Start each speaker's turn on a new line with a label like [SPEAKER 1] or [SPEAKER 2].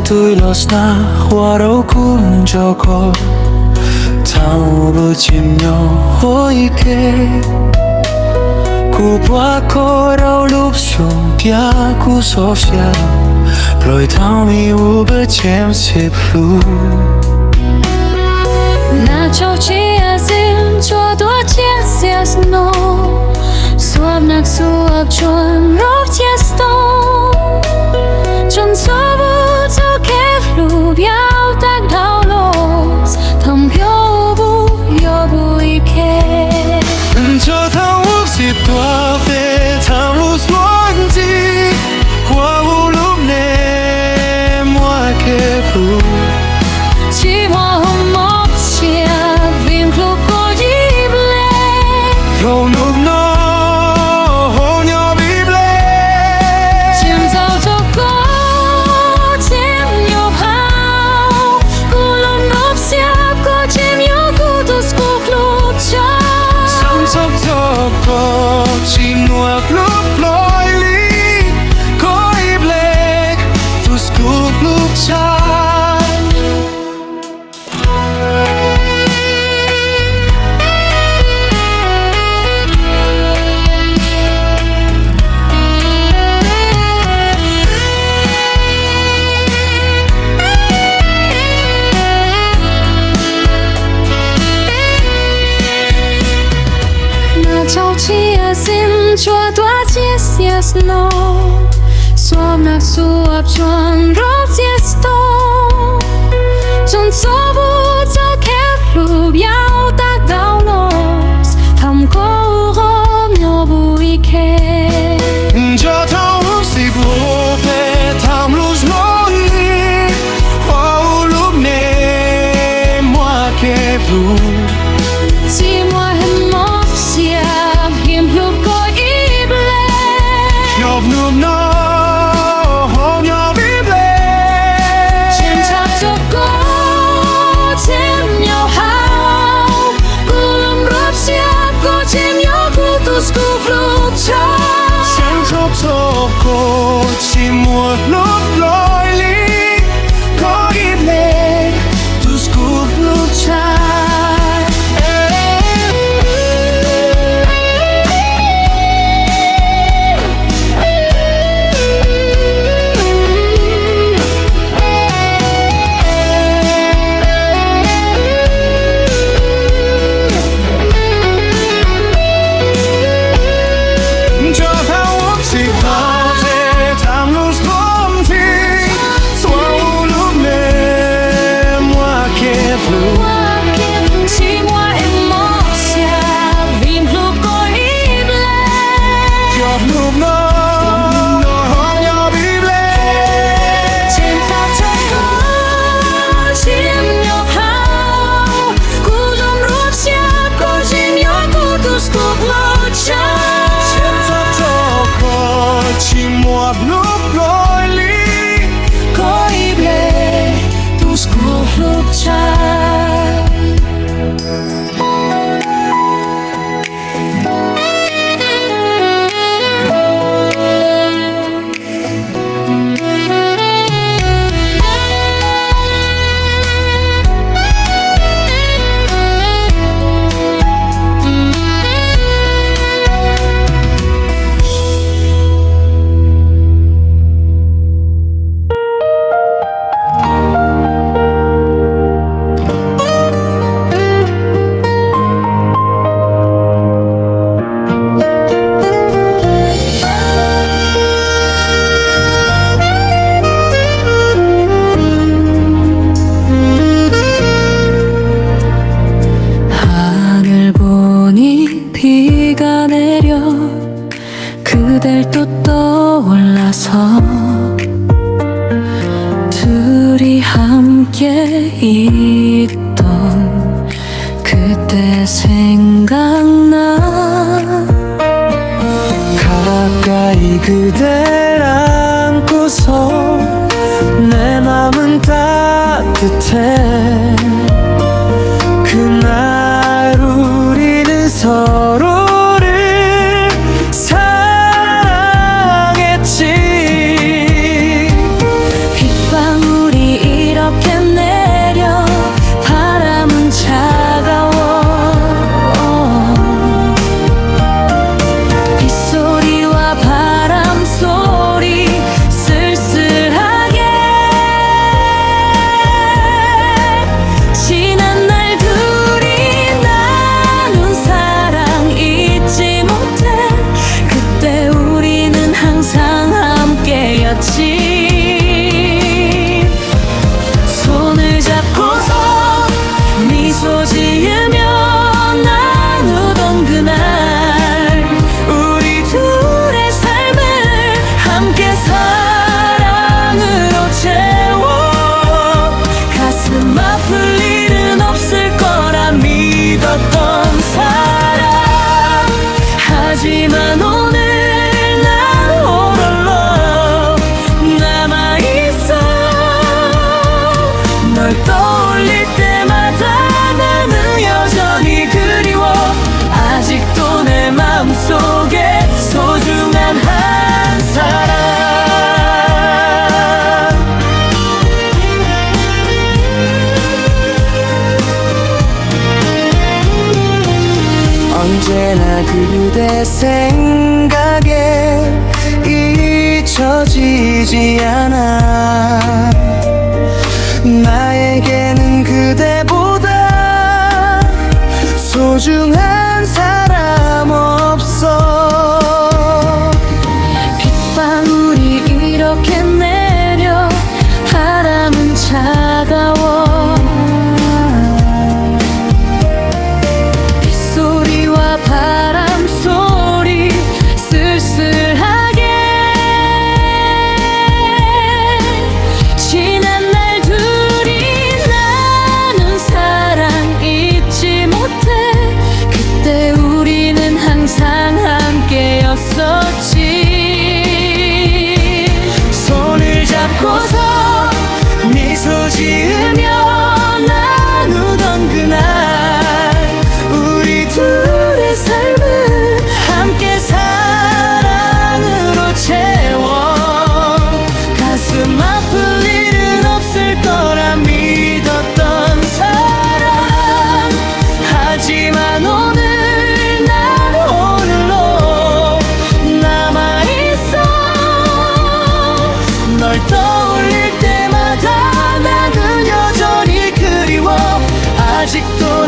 [SPEAKER 1] tuylos na waraw kunjoko Tau chimnyo hoike Kupwa ko raw lupsum pia ku sofia Ploi tau mi uber chem se plu
[SPEAKER 2] Na chau chi azim chua tua chia sias no Suab nak suab chuan rop tiesto Chun sobu to keflu biao tak dao los Tham pyo bu yo bu ike
[SPEAKER 1] Cho thao ước dịp tỏa về tham lúc xuân gì Qua vô lúc nè mua kê phụ
[SPEAKER 2] Chỉ hoa hôm mốc chia Vim lúc có dịp lệ
[SPEAKER 1] Râu nụp nó hôn nhau bịp lệ
[SPEAKER 2] Chim dạo cho có chim nhiều hao Cô lòng nộp xếp có chim nhiều cô tu skup lúc cha
[SPEAKER 1] Sống sốc cho cô chim nuộc lúc lôi ly Có ịp lệ tu skup lúc cha
[SPEAKER 2] Chau chi azim chua tua chia sias no Suab nak suab chuan rop tiesto Chun sobu to keflu biao tak dao los Tham ko rom nyo bu ike
[SPEAKER 1] Cho thao ước dịp vô về tham lúc nỗi Hoa lúc nè mua kê phụ
[SPEAKER 2] Chỉ mua hem mốc xiêm hiểm lúc có ít lệ
[SPEAKER 1] Nhọc nụp nó hôn nhau bịp lệ
[SPEAKER 2] Chim chạp cho có chim nhau hao Cô lòng rộp xiêm có chim nhau cô tu skup lúc cha
[SPEAKER 1] Sáng chốc cho cô chỉ một lúc lôi ly Có ịp lệ tu skup lúc cha Cho thao ước dịp vào về tham lúc hôm thi Xóa lúc nè mua kê phụ
[SPEAKER 2] Chỉ mua em mốc xiêm Vim lúc có ít lệ
[SPEAKER 1] Nhọc nụp nó hôn nhau bịp lệ
[SPEAKER 2] Chim chạp cho có chim nhau hao Cô lòng rộp xiêm có chim nhau cô tu skup lúc cha
[SPEAKER 1] Xem sắp cho cô chỉ một lúc lôi ly
[SPEAKER 2] Có ịp lệ tu skup lúc cha 하늘 보니 비가 내려 그댈 또 떠올라서 둘이 함께 있던 그때 생각나
[SPEAKER 1] 가까이 그댈 안고서 내 맘은 따뜻해 그날 우리는 서로를 사랑했지
[SPEAKER 2] 빗방울이
[SPEAKER 1] 내 생각에 잊혀지지 않아. 나에게는 그대보다 소중한 사람 없어.
[SPEAKER 2] 빗방울이 이렇게 내려 바람은 차가워. 빗소리와 바람 소리 쓸쓸하게 지난 날 둘이 나눈 사랑 잊지 못해. 그때 우리는 항상 함께였었지.
[SPEAKER 1] 손을 잡고서 미소 지으며 나누던 그날, 우리 둘의 삶을 함께 사랑으로 채워. 가슴 아플 일은 없을 거라 믿었던 사람. 하지만 오늘 난 홀로 남아있어. 널 떠올릴 때마다 나는 여전히 그리워. 아직도